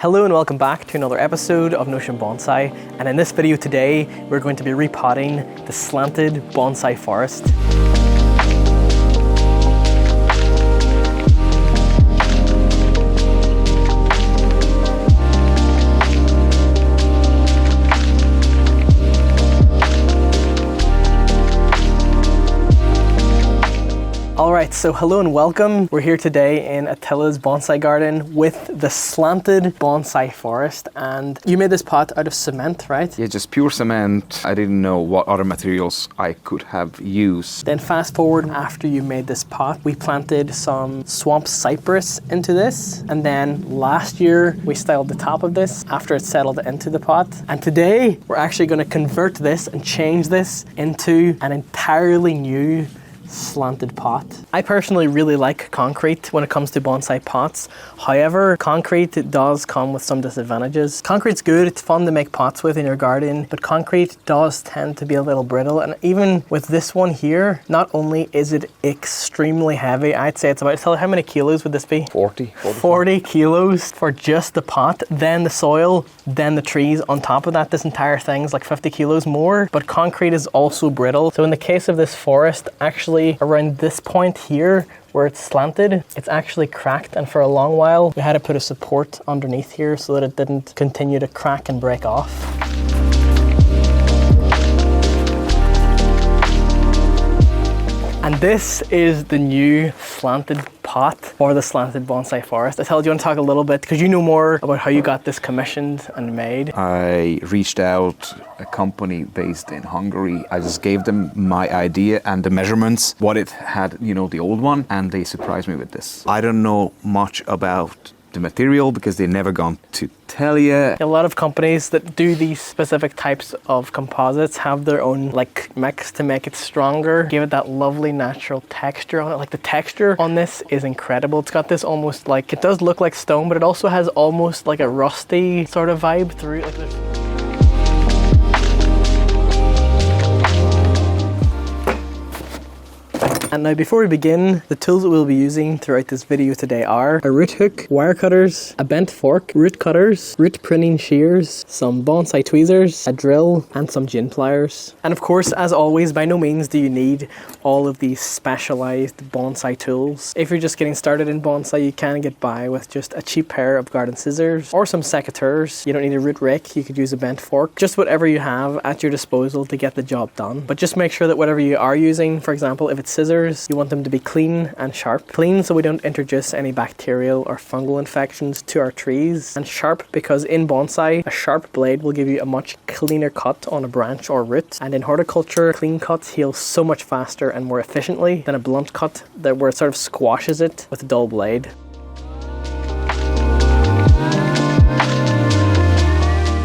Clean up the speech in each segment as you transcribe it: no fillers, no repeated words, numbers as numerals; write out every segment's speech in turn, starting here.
Hello and welcome back to another episode of Notion Bonsai, and in this video today we're going to be repotting the Slanted Bonsai Forest. Alright, so hello and welcome. We're here today in Attila's bonsai garden with the Slanted Bonsai Forest, and you made this pot out of cement, right? Yeah, just pure cement. I didn't know what other materials I could have used. Then fast forward after you made this pot, we planted some Swamp Cypress into this, and then last year we styled the top of this after it settled into the pot. And today we're actually going to convert this and change this into an entirely new slanted pot. I personally really like concrete when it comes to bonsai pots. However, concrete does come with some disadvantages. Concrete's good, it's fun to make pots with in your garden, but concrete does tend to be a little brittle. And even with this one here, not only is it extremely heavy, I'd say it's about, tell how many kilos would this be? 40 kilos for just the pot, then the soil, then the trees. On top of that, this entire thing's like 50 kilos more, but concrete is also brittle. So in the case of this forest, actually around this point here where it's slanted, it's actually cracked, and for a long while we had to put a support underneath here so that it didn't continue to crack and break off. And this is the new slanted pot for the Slanted Bonsai Forest. Attila, do you want to talk a little bit, because you know more about how you got this commissioned and made? I reached out a company based in Hungary. I just gave them my idea and the measurements, what it had, you know, the old one, and they surprised me with this. I don't know much about the material because they've never gone to tell you. A lot of companies that do these specific types of composites have their own like mix to make it stronger, give it that lovely natural texture on it. Like the texture on this is incredible. It's got this almost like, it does look like stone, but it also has almost like a rusty sort of vibe through it. Like And now before we begin, the tools that we'll be using throughout this video today are a root hook, wire cutters, a bent fork, root cutters, root pruning shears, some bonsai tweezers, a drill, and some gin pliers. And of course, as always, by no means do you need all of these specialized bonsai tools. If you're just getting started in bonsai, you can get by with just a cheap pair of garden scissors or some secateurs. You don't need a root rake, you could use a bent fork. Just whatever you have at your disposal to get the job done. But just make sure that whatever you are using, for example, if it's scissors, you want them to be clean and sharp. Clean so we don't introduce any bacterial or fungal infections to our trees, and sharp because in bonsai, a sharp blade will give you a much cleaner cut on a branch or root, and in horticulture, clean cuts heal so much faster and more efficiently than a blunt cut where it sort of squashes it with a dull blade.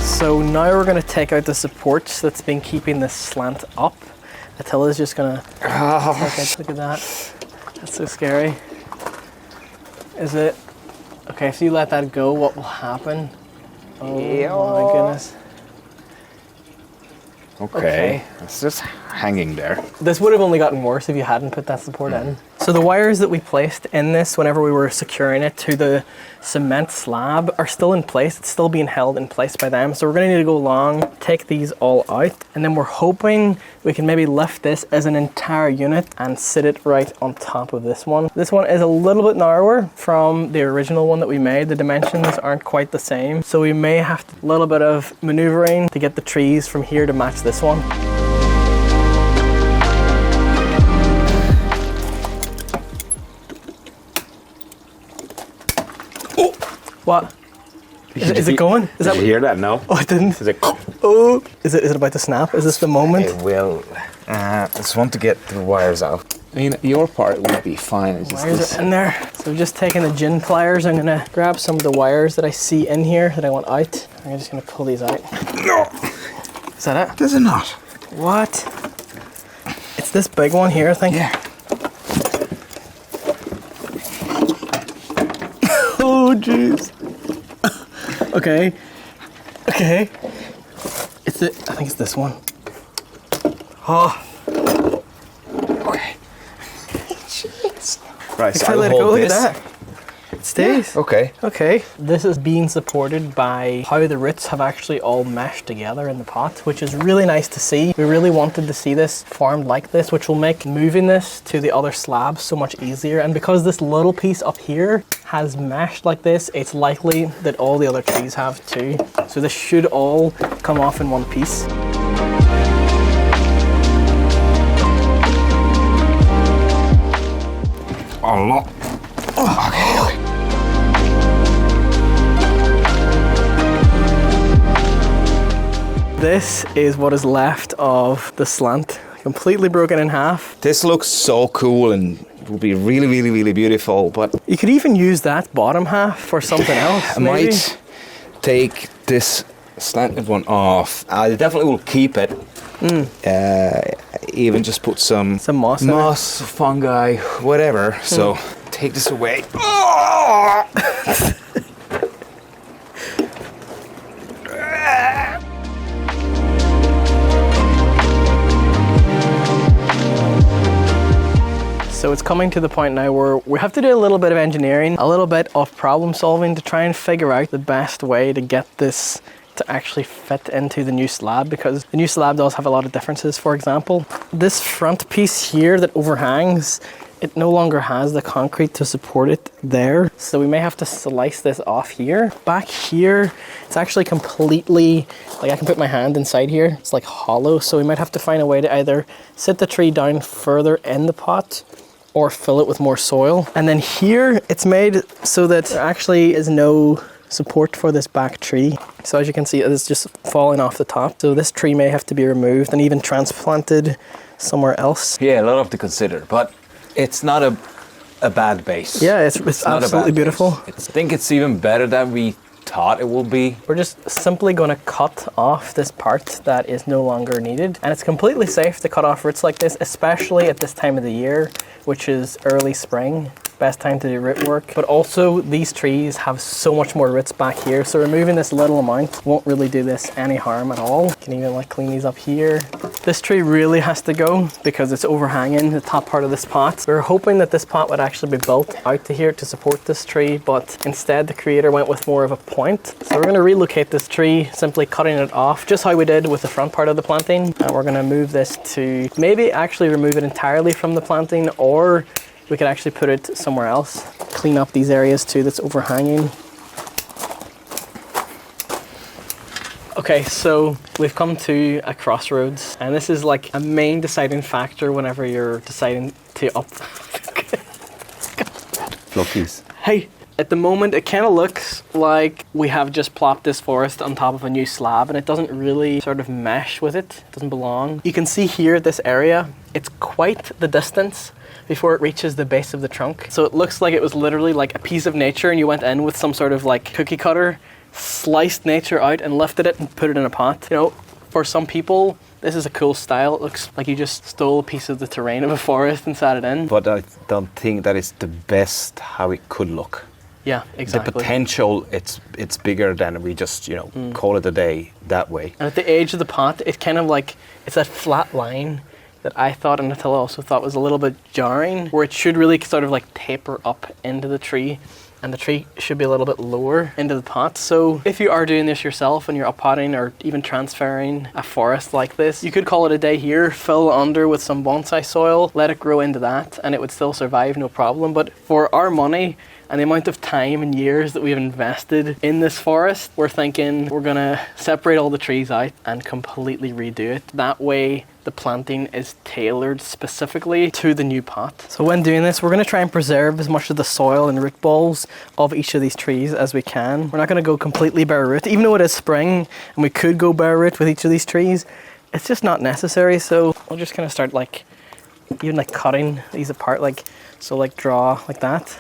So now we're going to take out the supports that's been keeping this slant up. Attila's just gonna look at that. That's so scary. Is it? Okay, if you let that go, what will happen? Oh my goodness. Okay, it's just hanging there. This would have only gotten worse if you hadn't put that support in. So the wires that we placed in this whenever we were securing it to the cement slab are still in place. It's still being held in place by them. So we're going to need to go along, take these all out, and then we're hoping we can maybe lift this as an entire unit and sit it right on top of this one. This one is a little bit narrower from the original one that we made. The dimensions aren't quite the same. So we may have a little bit of maneuvering to get the trees from here to match this one. What? Is it going? Did you hear that? No. Oh, I didn't. Is it? Oh, is it about to snap? Is this the moment? It will. I just want to get the wires out. I mean, your part will be fine. It's just wires this. are in there. So just taking the gin pliers, I'm gonna grab some of the wires that I see in here that I want out. I'm just gonna pull these out. No. Is that it? Does it not? What? It's this big one here, I think. Yeah. Oh, jeez. Okay. Okay. It's it. I think it's this one. Oh. Okay. Jeez. Right, so I I'll let it go. hold Look this. at that. It stays. Okay. Okay. This is being supported by how the roots have actually all meshed together in the pot, which is really nice to see. We really wanted to see this formed like this, which will make moving this to the other slabs so much easier. And because this little piece up here has meshed like this, it's likely that all the other trees have too. So this should all come off in one piece. A lot. Okay. This is what is left of the slant, completely broken in half. This looks so cool and will be really, really, really beautiful, but You could even use that bottom half for something else. I maybe. might take this slanted one off. I definitely will keep it. Even just put some moss in it. moss, fungi, whatever. So take this away. So it's coming to the point now where we have to do a little bit of engineering, a little bit of problem solving to try and figure out the best way to get this to actually fit into the new slab, because the new slab does have a lot of differences. For example, this front piece here that overhangs, it no longer has the concrete to support it there. So we may have to slice this off here. Back here, it's actually completely, like I can put my hand inside here, it's like hollow. So we might have to find a way to either sit the tree down further in the pot or fill it with more soil. And then here, it's made so that there actually is no support for this back tree. So as you can see, it's just falling off the top. So this tree may have to be removed and even transplanted somewhere else. Yeah, a lot to consider, but it's not a bad base. Yeah, it's not a absolutely bad beautiful. base. I think it's even better than we thought it will be. We're just simply going to cut off this part that is no longer needed. And it's completely safe to cut off roots like this, especially at this time of the year, which is early spring. Best time to do root work. But also these trees have so much more roots back here, so removing this little amount won't really do this any harm at all. You can even like clean these up here. This tree really has to go because it's overhanging the top part of this pot. We were hoping that this pot would actually be built out to here to support this tree, but instead the creator went with more of a point. So we're going to relocate this tree, simply cutting it off just how we did with the front part of the planting. And we're going to move this to maybe actually remove it entirely from the planting, or we could actually put it somewhere else. Clean up these areas too that's overhanging. Okay, so we've come to a crossroads, and this is like a main deciding factor whenever you're deciding to up. Flockies. Hey, at the moment it kind of looks like we have just plopped this forest on top of a new slab, and it doesn't really sort of mesh with it. It doesn't belong. You can see here this area, it's quite the distance before it reaches the base of the trunk. So it looks like it was literally like a piece of nature, and you went in with some sort of like cookie cutter, sliced nature out and lifted it and put it in a pot. You know, for some people, this is a cool style. It looks like you just stole a piece of the terrain of a forest and sat it in. But I don't think that is the best how it could look. Yeah, exactly. The potential, it's bigger than we just, call it a day that way. And at the edge of the pot, it kind of like, it's that flat line that I thought and Attila also thought was a little bit jarring, where it should really sort of like taper up into the tree, and the tree should be a little bit lower into the pot. So if you are doing this yourself and you're uppotting or even transferring a forest like this, you could call it a day here, fill under with some bonsai soil, let it grow into that, and it would still survive, no problem. But for our money and the amount of time and years that we've invested in this forest, we're thinking we're gonna separate all the trees out and completely redo it. That way the planting is tailored specifically to the new pot. So when doing this, we're going to try and preserve as much of the soil and root balls of each of these trees as we can. We're not going to go completely bare root, even though it is spring and we could go bare root with each of these trees. It's just not necessary. So we'll just kind of start like, even like cutting these apart, like, so like draw like that.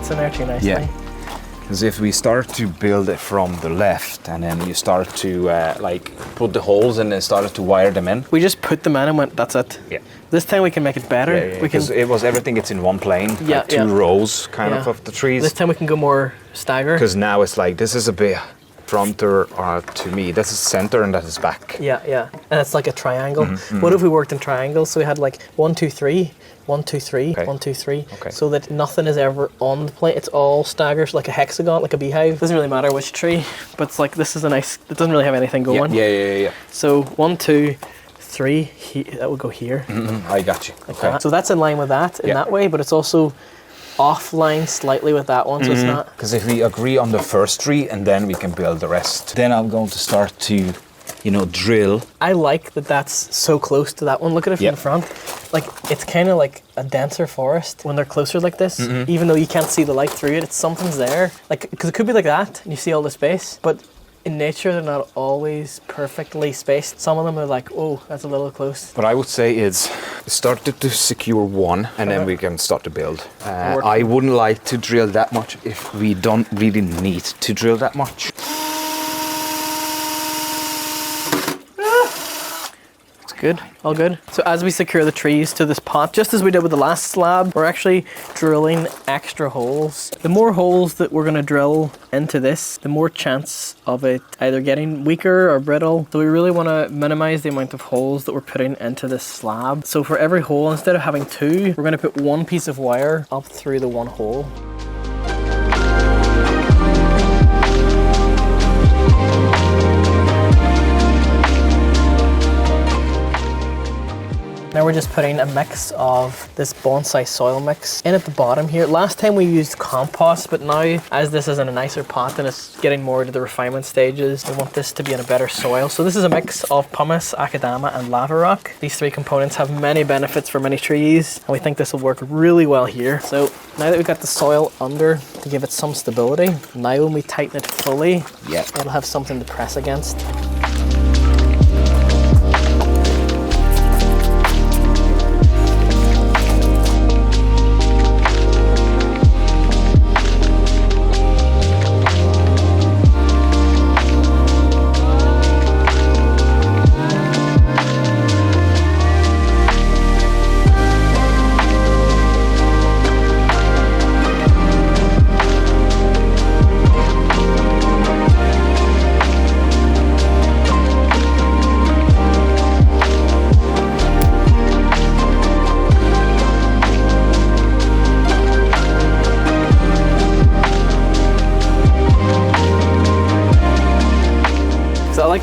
fits in there too nicely. Yeah. Because if we start to build it from the left and then you start to like put the holes in and started to wire them in. We just put them in and went, that's it. Yeah. This time we can make it better. Yeah, because it was everything, it's in one plane, Yeah, like two rows kind of the trees. This time we can go more stagger. Because now it's like, this is a bit fronter to me. This is center and that is back. Yeah, yeah. And it's like a triangle. What if we worked in triangles? So we had like 1, 2, 3, 1, 2, 3, Okay. 1, 2, 3. Okay. So that nothing is ever on the plate. It's all staggers, like a hexagon, like a beehive. Doesn't really matter which tree, but it's like, this is a nice, it doesn't really have anything going. Yeah. So 1, 2, 3, that would go here. I got you. Like Okay. that. So that's in line with that in that way, but it's also offline slightly with that one, so it's not. Because if we agree on the first tree and then we can build the rest. Then I'm going to start to, drill. I like that that's so close to that one. Look at it from the front. Like, it's kind of like a denser forest when they're closer like this. Even though you can't see the light through it, something's there. Like, because it could be like that, and you see all the space, but in nature, they're not always perfectly spaced. Some of them are like, oh, that's a little close. What I would say is started to secure one and then we can start to build. I wouldn't like to drill that much if we don't really need to drill that much. Good, all good. So as we secure the trees to this pot, just as we did with the last slab, we're actually drilling extra holes. The more holes that we're gonna drill into this, the more chance of it either getting weaker or brittle. So we really wanna minimize the amount of holes that we're putting into this slab. So for every hole, instead of having 2, we're gonna put 1 piece of wire up through the 1 hole. Now we're just putting a mix of this bonsai soil mix in at the bottom here. Last time we used compost, but now as this is in a nicer pot and it's getting more to the refinement stages, we want this to be in a better soil. So this is a mix of pumice, akadama and lava rock. These 3 components have many benefits for many trees, and we think this will work really well here. So now that we've got the soil under to give it some stability, now when we tighten it fully, it'll have something to press against.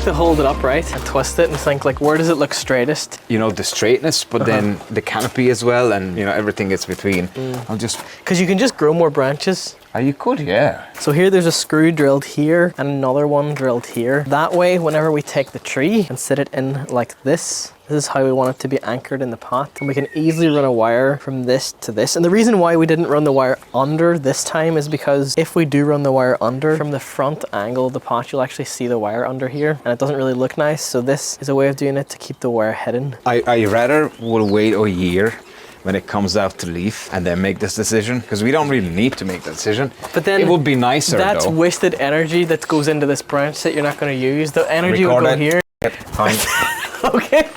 To hold it upright and twist it and think, like, where does it look straightest? The straightness, but then the canopy as well, and everything is between. I'll just, because you can just grow more branches. you could, yeah. So here there's a screw drilled here and another one drilled here. That way, whenever we take the tree and sit it in like this is how we want it to be anchored in the pot. And we can easily run a wire from this to this. And the reason why we didn't run the wire under this time is because if we do run the wire under, from the front angle of the pot, you'll actually see the wire under here and it doesn't really look nice. So this is a way of doing it to keep the wire hidden. I rather will wait a year when it comes out to leaf and then make this decision, because we don't really need to make that decision. But then it would be nicer that's though. wasted energy that goes into this branch that you're not going to use. The energy will go here. Okay.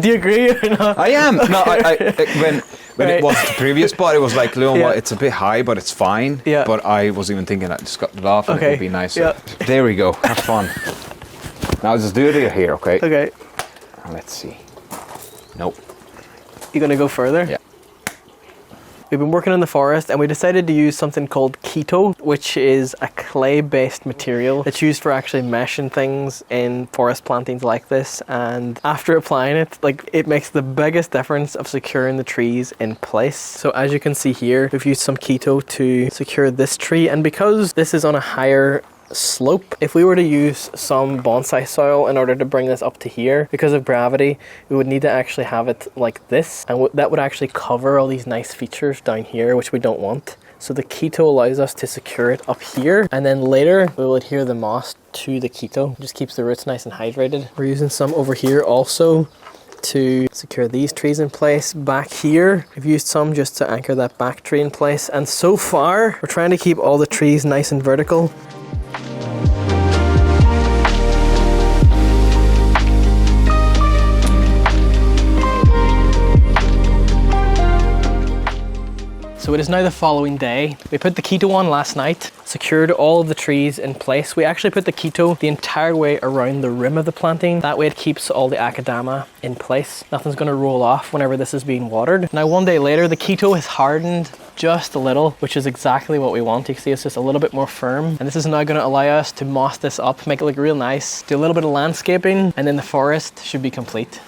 Do you agree or not? I am. No, when Right. it was the previous pot, it was like, Yeah. it's a bit high, but it's fine. Yeah. But I was even thinking I just got it off and it would be nicer. Yeah. There we go. Have fun. Now just do it here, okay? Okay. Let's see. Nope. You gonna go further? Yeah. We've been working in the forest and we decided to use something called Keto, which is a clay-based material that's used for actually meshing things in forest plantings like this. And after applying it, it makes the biggest difference of securing the trees in place. So as you can see here, we've used some Keto to secure this tree. And because this is on a higher slope, if we were to use some bonsai soil in order to bring this up to here, because of gravity, we would need to actually have it like this, and that would actually cover all these nice features down here, which we don't want. So the Keto allows us to secure it up here, and then later we will adhere the moss to the Keto. It just keeps the roots nice and hydrated. We're using some over here also to secure these trees in place. Back here, I've used some just to anchor that back tree in place. And so far, we're trying to keep all the trees nice and vertical. So it is now the following day. We put the Keto on last night, secured all of the trees in place. We actually put the Keto the entire way around the rim of the planting. That way it keeps all the Akadama in place. Nothing's gonna roll off whenever this is being watered. Now one day later, the Keto has hardened just a little, which is exactly what we want. You can see it's just a little bit more firm. And this is now gonna allow us to moss this up, make it look real nice, do a little bit of landscaping, and then the forest should be complete.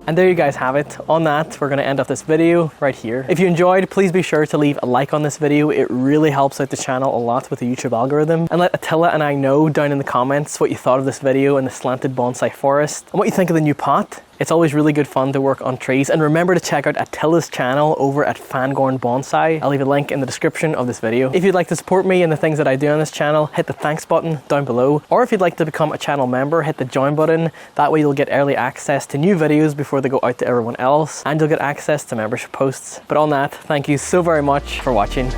And there you guys have it. On that, we're gonna end off this video right here. If you enjoyed, please be sure to leave a like on this video. It really helps out the channel a lot with the YouTube algorithm. And let Attila and I know down in the comments what you thought of this video and the Slanted Bonsai Forest, and what you think of the new pot. It's always really good fun to work on trees. And remember to check out Attila's channel over at Fangorn Bonsai. I'll leave a link in the description of this video. If you'd like to support me and the things that I do on this channel, hit the thanks button down below. Or if you'd like to become a channel member, hit the join button. That way you'll get early access to new videos before they go out to everyone else. And you'll get access to membership posts. But on that, thank you so very much for watching.